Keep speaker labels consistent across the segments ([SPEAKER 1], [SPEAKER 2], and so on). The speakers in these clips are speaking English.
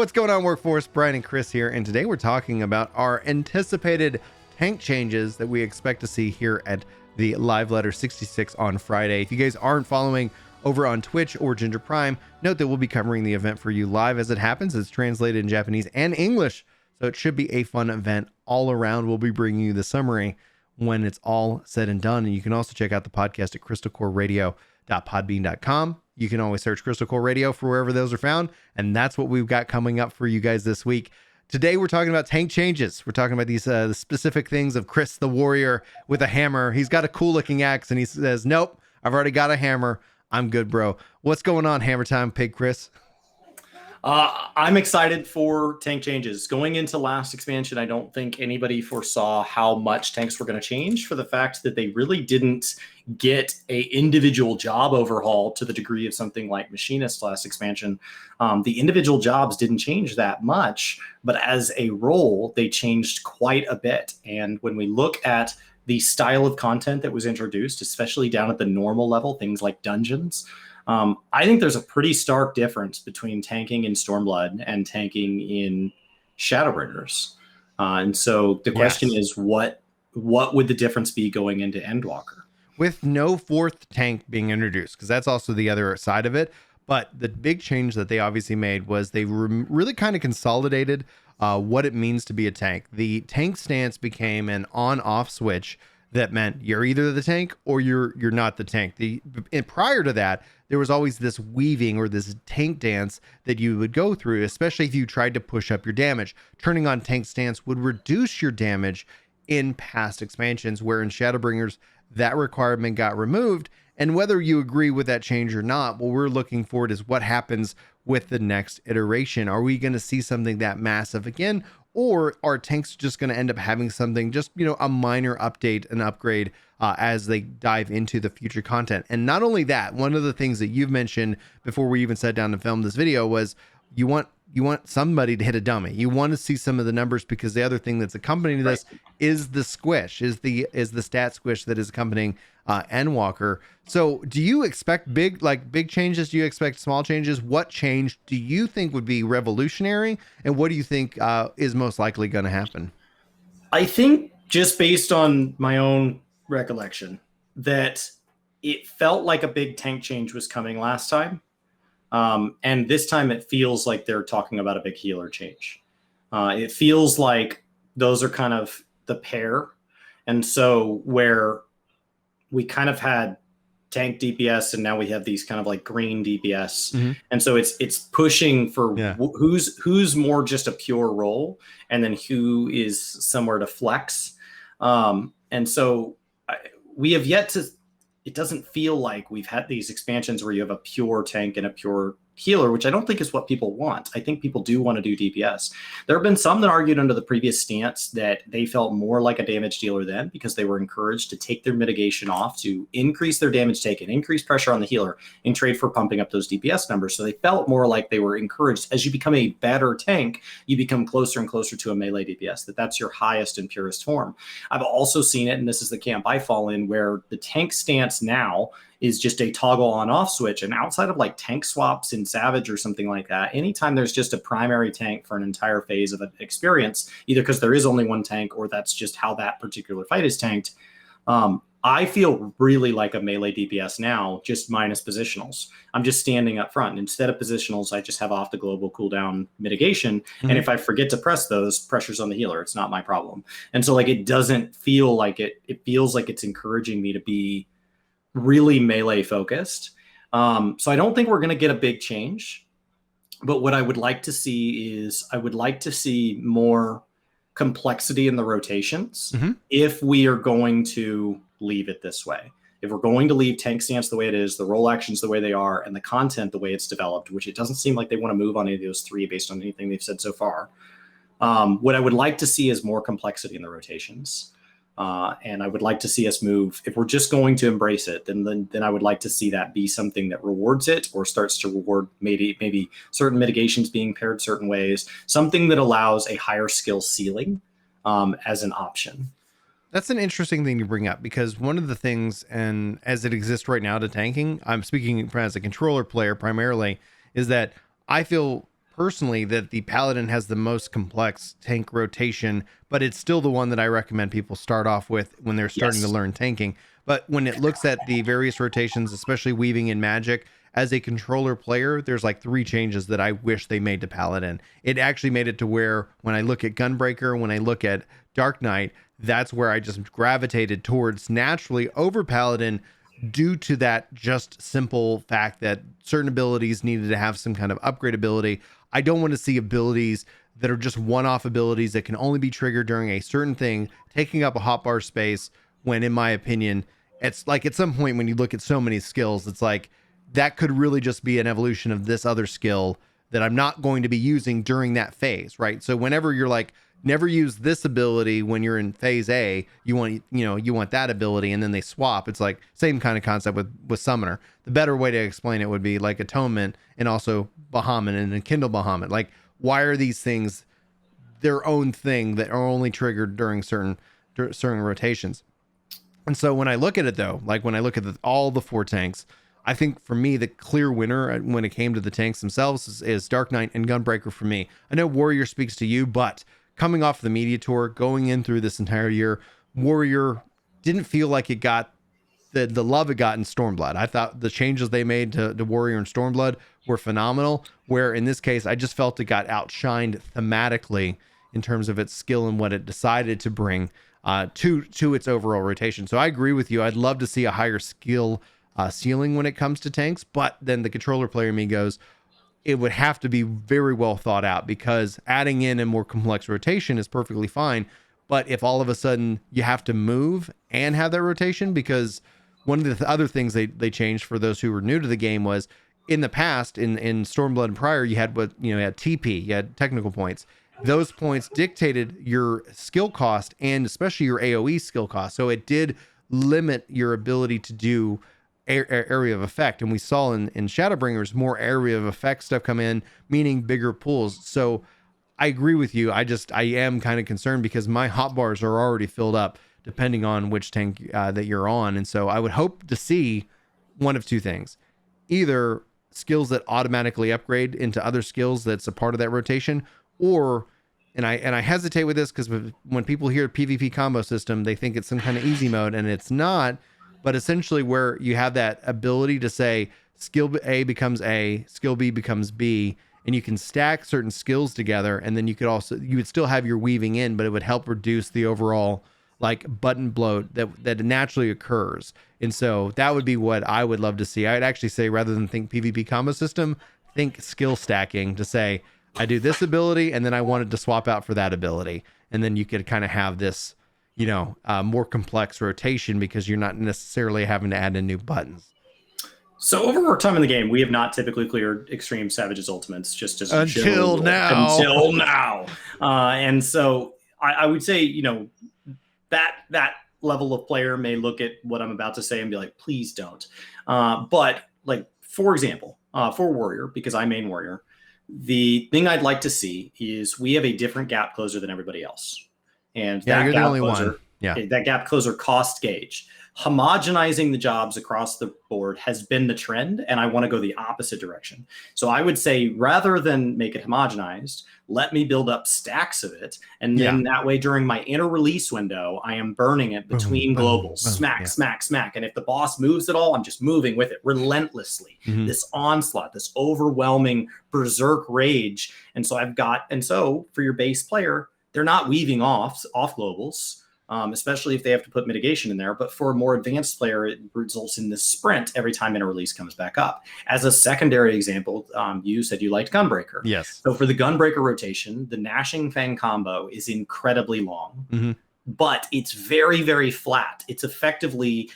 [SPEAKER 1] What's going on, Workforce? Brian and Chris here, and today we're talking about our anticipated tank changes that we expect to see here at the Live Letter 66 on Friday. If you guys aren't following over on Twitch or Ginger Prime, note that we'll be covering the event for you live as it happens. It's translated in Japanese and English, so it should be a fun event all around. We'll be bringing you the summary when it's all said and done, and you can also check out the podcast at crystalcoreradio.podbean.com. You can always search Crystal Core Radio for wherever those are found. And that's what we've got coming up for you guys this week. Today, we're talking about tank changes. We're talking about these the specific things of Chris the Warrior with a hammer. He's got a cool looking axe and he says, nope, I've already got a hammer. I'm good, bro. What's going on, Hammer Time Pig Chris?
[SPEAKER 2] I'm excited for tank changes. Going into last expansion, I don't think anybody foresaw how much tanks were going to change, for the fact that they really didn't get a individual job overhaul to the degree of something like Machinist last expansion. The individual jobs didn't change that much, but as a role, they changed quite a bit. And when we look at the style of content that was introduced, especially down at the normal level, things like dungeons, I think there's a pretty stark difference between tanking in Stormblood and tanking in Shadowbringers. And so the question is, what would the difference be going into Endwalker?
[SPEAKER 1] With no fourth tank being introduced, because that's also the other side of it. But the big change that they obviously made was they really kind of consolidated what it means to be a tank. The tank stance became an on-off switch that meant you're either the tank or you're not the tank. And prior to that, there was always this weaving or this tank dance that you would go through, especially if you tried to push up your damage. Turning on tank stance would reduce your damage in past expansions, where in Shadowbringers, that requirement got removed. And whether you agree with that change or not, what we're looking forward is what happens with the next iteration. Are we going to see something that massive again? Or are tanks just going to end up having something, just, a minor update and upgrade as they dive into the future content? And not only that, one of the things that you've mentioned before we even sat down to film this video was you want somebody to hit a dummy. You want to see some of the numbers, because the other thing that's accompanying this is the squish, is the stat squish that is accompanying Endwalker. So do you expect big changes? Do you expect small changes? What change do you think would be revolutionary? And what do you think is most likely going to happen?
[SPEAKER 2] I think, just based on my own recollection, that it felt like a big tank change was coming last time. And this time it feels like they're talking about a big healer change. It feels like those are kind of the pair. And so where we kind of had tank DPS and now we have these kind of like green DPS. Mm-hmm. And so it's pushing for who's more just a pure role, and then who is somewhere to flex. And so we have yet to, it doesn't feel like we've had these expansions where you have a pure tank and a pure healer, which I don't think is what people want. I think people do want to do DPS. There have been some that argued under the previous stance that they felt more like a damage dealer then, because they were encouraged to take their mitigation off to increase their damage taken, increase pressure on the healer, in trade for pumping up those DPS numbers. So they felt more like they were encouraged. As you become a better tank, you become closer and closer to a melee DPS, that's your highest and purest form. I've also seen it, and this is the camp I fall in, where the tank stance now is just a toggle on off switch. And outside of like tank swaps in Savage or something like that, anytime there's just a primary tank for an entire phase of an experience, either because there is only one tank or that's just how that particular fight is tanked, I feel really like a melee DPS now, just minus positionals. I'm just standing up front. Instead of positionals, I just have off the global cooldown mitigation. Mm-hmm. And if I forget to press those, pressure's on the healer. It's not my problem. And so like, it doesn't feel like it feels like it's encouraging me to be really melee focused. So I don't think we're going to get a big change, but what I would like to see is more complexity in the rotations. Mm-hmm. If we are going to leave it this way, if we're going to leave tank stance the way it is, the role actions the way they are, and the content the way it's developed, which it doesn't seem like they want to move on any of those three based on anything they've said so far. What I would like to see is more complexity in the rotations. And I would like to see us move. If we're just going to embrace it, then I would like to see that be something that rewards it, or starts to reward maybe certain mitigations being paired certain ways, something that allows a higher skill ceiling as an option.
[SPEAKER 1] That's an interesting thing to bring up, because one of the things, and as it exists right now to tanking, I'm speaking as a controller player primarily, is that I feel personally that the Paladin has the most complex tank rotation, but it's still the one that I recommend people start off with when they're starting to learn tanking. But when it looks at the various rotations, especially weaving in magic, as a controller player, there's like 3 changes that I wish they made to Paladin. It actually made it to where when I look at Gunbreaker, when I look at Dark Knight, that's where I just gravitated towards naturally over Paladin due to that just simple fact that certain abilities needed to have some kind of upgrade ability. I don't want to see abilities that are just one-off abilities that can only be triggered during a certain thing, taking up a hotbar space, when in my opinion, it's like at some point when you look at so many skills, it's like that could really just be an evolution of this other skill that I'm not going to be using during that phase, right? So whenever you're like, never use this ability when you're in phase A, you want that ability, and then they swap. It's like same kind of concept with Summoner. The better way to explain it would be like Atonement and also Bahamut and Kindle Bahamut. Like, why are these things their own thing that are only triggered during certain rotations? And so when I look at it though, like when I look at all the 4 tanks, I think for me, the clear winner when it came to the tanks themselves is Dark Knight and Gunbreaker for me. I know Warrior speaks to you, but coming off the media tour, going in through this entire year, Warrior didn't feel like it got the love it got in Stormblood. I thought the changes they made to Warrior and Stormblood were phenomenal, where in this case, I just felt it got outshined thematically in terms of its skill and what it decided to bring to its overall rotation. So I agree with you. I'd love to see a higher skill ceiling when it comes to tanks, but then the controller player in me goes, it would have to be very well thought out, because adding in a more complex rotation is perfectly fine. But if all of a sudden you have to move and have that rotation, because one of the other things they changed for those who were new to the game was in the past in Stormblood and prior, you had you had TP, you had technical points. Those points dictated your skill cost and especially your AoE skill cost. So it did limit your ability to do area of effect, and we saw in Shadowbringers more area of effect stuff come in, meaning bigger pools. So I agree with you. I am kind of concerned because my hotbars are already filled up depending on which tank that you're on, and so I would hope to see one of 2 things: either skills that automatically upgrade into other skills that's a part of that rotation, or and I hesitate with this because when people hear PvP combo system, they think it's some kind of easy mode, and it's not. But essentially where you have that ability to say skill A becomes A, skill B becomes B, and you can stack certain skills together, and then you would still have your weaving in, but it would help reduce the overall like button bloat that naturally occurs. And so that would be what I would love to see. I'd actually say, rather than think PvP combo system, think skill stacking, to say I do this ability and then I wanted to swap out for that ability, and then you could kind of have this more complex rotation because you're not necessarily having to add in new buttons.
[SPEAKER 2] So over our time in the game, we have not typically cleared Extreme Savage's ultimates, just as
[SPEAKER 1] until now.
[SPEAKER 2] And so I would say, that level of player may look at what I'm about to say and be like, please don't. But like, for example, for Warrior, because I main Warrior, the thing I'd like to see is we have a different gap closer than everybody else. And
[SPEAKER 1] yeah,
[SPEAKER 2] that
[SPEAKER 1] you're
[SPEAKER 2] gap
[SPEAKER 1] the only
[SPEAKER 2] closer,
[SPEAKER 1] one. Yeah.
[SPEAKER 2] That gap closer cost gauge. Homogenizing the jobs across the board has been the trend, and I want to go the opposite direction. So I would say, rather than make it homogenized, let me build up stacks of it, and then that way during my inner release window, I am burning it between globals, smack. And if the boss moves at all, I'm just moving with it relentlessly. Mm-hmm. This onslaught, this overwhelming berserk rage. And so for your base player, they're not weaving off globals, especially if they have to put mitigation in there. But for a more advanced player, it results in this sprint every time inner release comes back up. As a secondary example, you said you liked Gunbreaker.
[SPEAKER 1] Yes.
[SPEAKER 2] So for the Gunbreaker rotation, the Gnashing Fang combo is incredibly long. Mm-hmm. But it's very, very flat. It's effectively,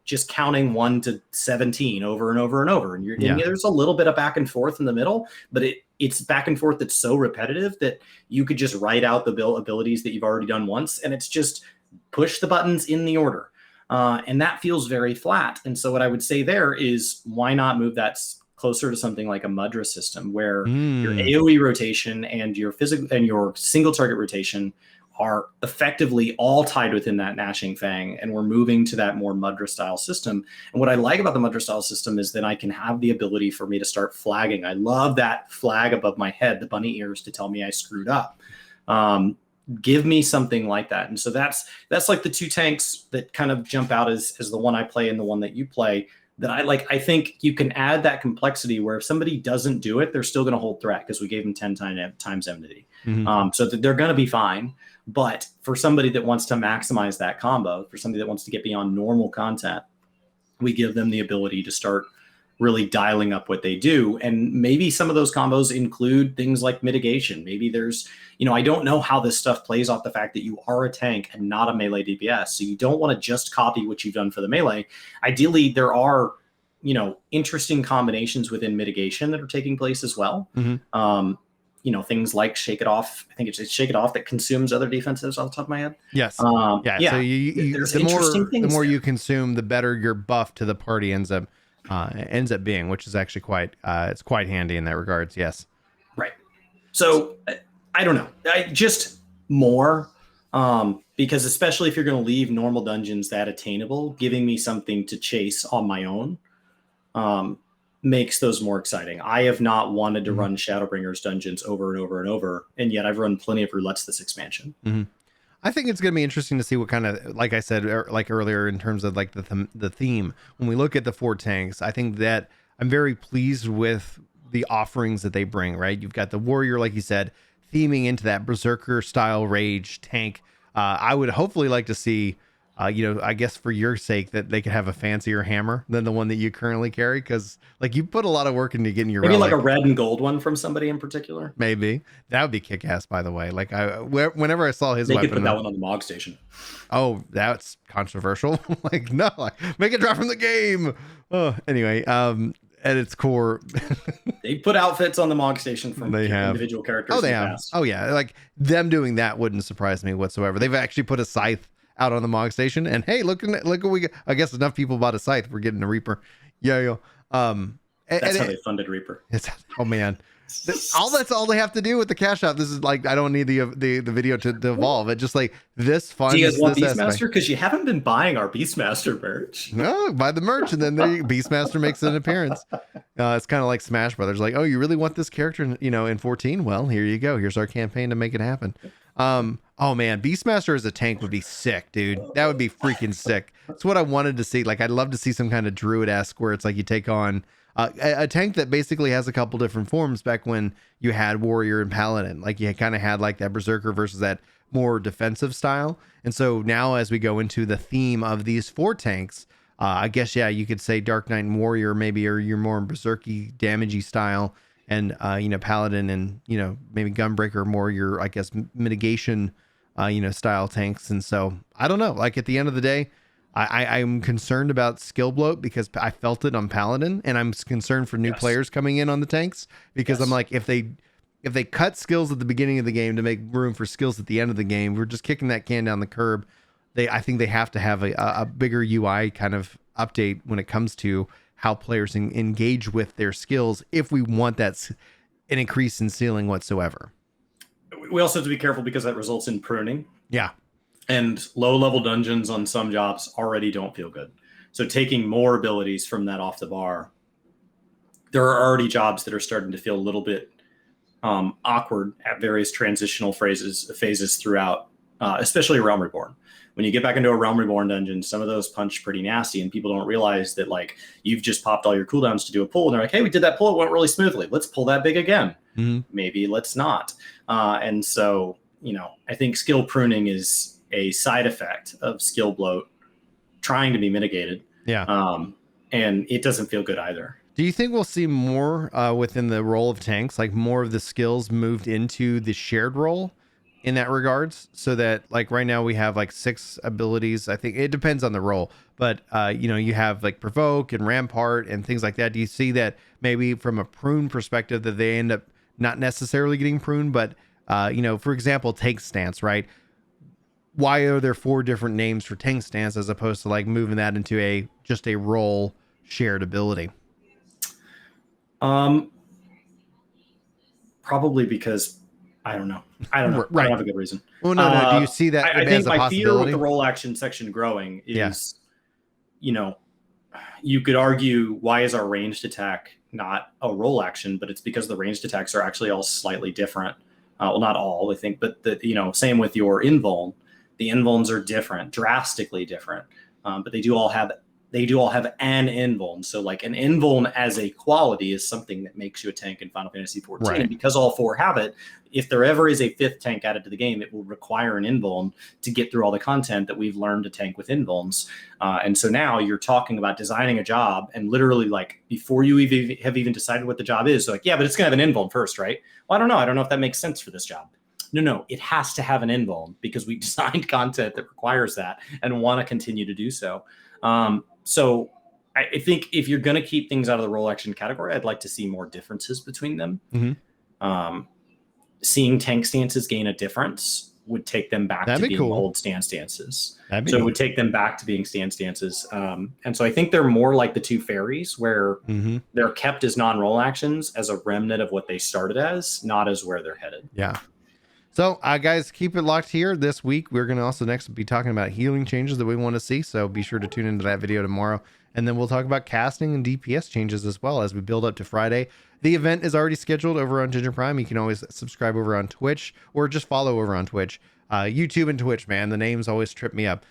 [SPEAKER 2] just counting 1 to 17 over and over and over. And there's a little bit of back and forth in the middle, but it's back and forth that's so repetitive that you could just write out the abilities that you've already done once, and it's just push the buttons in the order. And that feels very flat. And so what I would say there is, why not move that closer to something like a Mudra system, where your AoE rotation and your physical and your single target rotation are effectively all tied within that Gnashing Fang, and we're moving to that more Mudra style system. And what I like about the Mudra style system is that I can have the ability for me to start flagging. I love that flag above my head, the bunny ears, to tell me I screwed up. Give me something like that. And so that's like the two tanks that kind of jump out as the one I play and the one that you play that I like. I think you can add that complexity where if somebody doesn't do it, they're still going to hold threat because we gave them 10 times enmity. So that they're going to be fine. But for somebody that wants to maximize that combo, for somebody that wants to get beyond normal content, we give them the ability to start really dialing up what they do. And maybe some of those combos include things like mitigation. Maybe there's, I don't know how this stuff plays off the fact that you are a tank and not a melee DPS. So you don't want to just copy what you've done for the melee. Ideally, there are, interesting combinations within mitigation that are taking place as well. Things like Shake It Off. I think it's Shake It Off that consumes other defenses off the top of my head.
[SPEAKER 1] Yes.
[SPEAKER 2] Yeah.
[SPEAKER 1] So the more you consume, the better your buff to the party ends up being, which is actually it's quite handy in that regards. Yes.
[SPEAKER 2] Right. So I don't know. Just more, because especially if you're going to leave normal dungeons that attainable, giving me something to chase on my own, makes those more exciting. I have not wanted to run Shadowbringers dungeons over and over and over, and yet I've run plenty of roulettes this expansion.
[SPEAKER 1] I think it's going to be interesting to see what kind of, like I said, like earlier, in terms of like the theme. When we look at the 4 tanks, I think that I'm very pleased with the offerings that they bring, right? You've got the warrior, like you said, theming into that berserker style rage tank. I would hopefully like to see, I guess for your sake, that they could have a fancier hammer than the one that you currently carry, because like you put a lot of work into getting your
[SPEAKER 2] maybe
[SPEAKER 1] relic.
[SPEAKER 2] Like a red and gold one from somebody in particular.
[SPEAKER 1] Maybe that would be kick-ass, by the way. Like whenever I saw his
[SPEAKER 2] they
[SPEAKER 1] weapon,
[SPEAKER 2] could put that one on the Mog Station.
[SPEAKER 1] Oh, that's controversial. Like, no, make it drop from the game. Oh, anyway, at its core,
[SPEAKER 2] they put outfits on the Mog Station from individual characters.
[SPEAKER 1] Oh, they have. Past. Oh, yeah. Like them doing that wouldn't surprise me whatsoever. They've actually put a scythe out on the Mog Station, and hey, look what we got. I guess enough people bought a scythe. We're getting a Reaper. Yeah.
[SPEAKER 2] That's how they funded Reaper.
[SPEAKER 1] Oh man. That's all they have to do with the cash out. This is like, I don't need the video to evolve. It just like this fun.
[SPEAKER 2] Do you guys want Beastmaster? Because you haven't been buying our Beastmaster merch.
[SPEAKER 1] No, buy the merch, and then Beastmaster makes an appearance. It's kind of like Smash Brothers. Like, oh, you really want this character, in 14? Well, here you go. Here's our campaign to make it happen. Oh man, Beastmaster as a tank would be sick, dude. That would be freaking sick. That's what I wanted to see. Like, I'd love to see some kind of druid-esque where it's like you take on a tank that basically has a couple different forms. Back when you had warrior and paladin, like you kind of had like that berserker versus that more defensive style. And so now as we go into the theme of these 4 tanks, I guess, yeah, you could say Dark Knight and warrior maybe are your more berserky damagey style, and paladin and maybe gunbreaker more your, I guess, mitigation style tanks. And so I don't know, like at the end of the day, I'm concerned about skill bloat because I felt it on Paladin, and I'm concerned for new players coming in on the tanks because I'm like, if they cut skills at the beginning of the game to make room for skills at the end of the game, we're just kicking that can down the curb. I think they have to have a bigger UI kind of update when it comes to how players engage with their skills if we want an increase in ceiling whatsoever.
[SPEAKER 2] We also have to be careful because that results in pruning.
[SPEAKER 1] Yeah.
[SPEAKER 2] And low-level dungeons on some jobs already don't feel good. So taking more abilities from that off the bar, there are already jobs that are starting to feel a little bit awkward at various transitional phases throughout, especially Realm Reborn. When you get back into a Realm Reborn dungeon, some of those punch pretty nasty, and people don't realize that like you've just popped all your cooldowns to do a pull, and they're like, hey, we did that pull, it went really smoothly. Let's pull that big again. Maybe let's not. And so, I think skill pruning is a side effect of skill bloat trying to be mitigated.
[SPEAKER 1] Yeah.
[SPEAKER 2] And it doesn't feel good either.
[SPEAKER 1] Do you think we'll see more within the role of tanks, like more of the skills moved into the shared role in that regards? So that like right now we have like 6 abilities. I think it depends on the role, but you have like provoke and rampart and things like that. Do you see that maybe from a prune perspective that they end up not necessarily getting pruned, but for example, tank stance, right? Why are there 4 different names for tank stance as opposed to like moving that into just a role shared ability?
[SPEAKER 2] Probably because I don't know. I don't know. I
[SPEAKER 1] Right.
[SPEAKER 2] don't have a good reason.
[SPEAKER 1] Well, no. Do you see that
[SPEAKER 2] I
[SPEAKER 1] as
[SPEAKER 2] think
[SPEAKER 1] a
[SPEAKER 2] my fear with
[SPEAKER 1] possibility?
[SPEAKER 2] the role action section growing is, you know, you could argue, why is our ranged attack not a role action? But it's because the ranged attacks are actually all slightly different. Well, not all, I think, but same with your invuln. The invulns are different, drastically different, but they do all have an invuln. So like an invuln as a quality is something that makes you a tank in Final Fantasy XIV.
[SPEAKER 1] Right.
[SPEAKER 2] And because all four have it, if there ever is a fifth tank added to the game, it will require an invuln to get through all the content that we've learned to tank with invulns. And so now you're talking about designing a job, and literally like before you have even decided what the job is, so like, yeah, but it's gonna have an invuln first, right? Well, I don't know. I don't know if that makes sense for this job. No, it has to have an invuln because we designed content that requires that and want to continue to do so. So I think if you're going to keep things out of the role action category, I'd like to see more differences between them.
[SPEAKER 1] Mm-hmm.
[SPEAKER 2] Seeing tank stances gain a difference would take them back to being old stances. So it would take them back to being stances. And so I think they're more like the two fairies, where they're kept as non-role actions as a remnant of what they started as, not as where they're headed.
[SPEAKER 1] Yeah. So, guys, keep it locked here. This week, we're going to also next be talking about healing changes that we want to see. So be sure to tune into that video tomorrow. And then we'll talk about casting and DPS changes as well as we build up to Friday. The event is already scheduled over on Ginger Prime. You can always subscribe over on Twitch or just follow over on Twitch. YouTube and Twitch, man. The names always trip me up.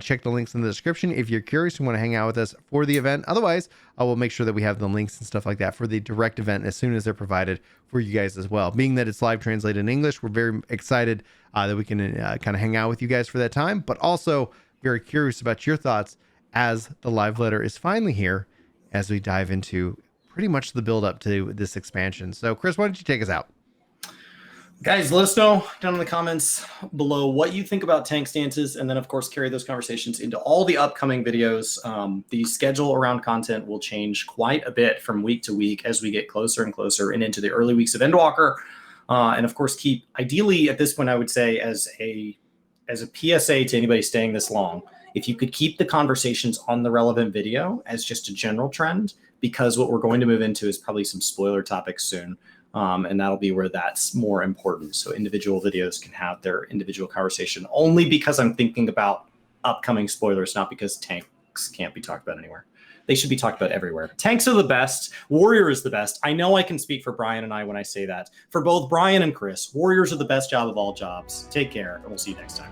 [SPEAKER 1] Check the links in the description if you're curious and want to hang out with us for the event. Otherwise, I will make sure that we have the links and stuff like that for the direct event as soon as they're provided for you guys as well. Being that it's live translated in English, we're very excited that we can kind of hang out with you guys for that time, but also very curious about your thoughts as the live letter is finally here as we dive into pretty much the build up to this expansion. So Chris, why don't you take us out?
[SPEAKER 2] Guys, let us know down in the comments below what you think about tank stances, and then of course carry those conversations into all the upcoming videos. The schedule around content will change quite a bit from week to week as we get closer and closer and into the early weeks of Endwalker. And of course, keep, ideally at this point, I would say as a PSA to anybody staying this long, if you could keep the conversations on the relevant video as just a general trend, because what we're going to move into is probably some spoiler topics soon. And that'll be where that's more important. So individual videos can have their individual conversation, only because I'm thinking about upcoming spoilers, not because tanks can't be talked about anywhere. They should be talked about everywhere. Tanks are the best. Warrior is the best. I know I can speak for Brian and I when I say that. For both Brian and Chris, warriors are the best job of all jobs. Take care, and we'll see you next time.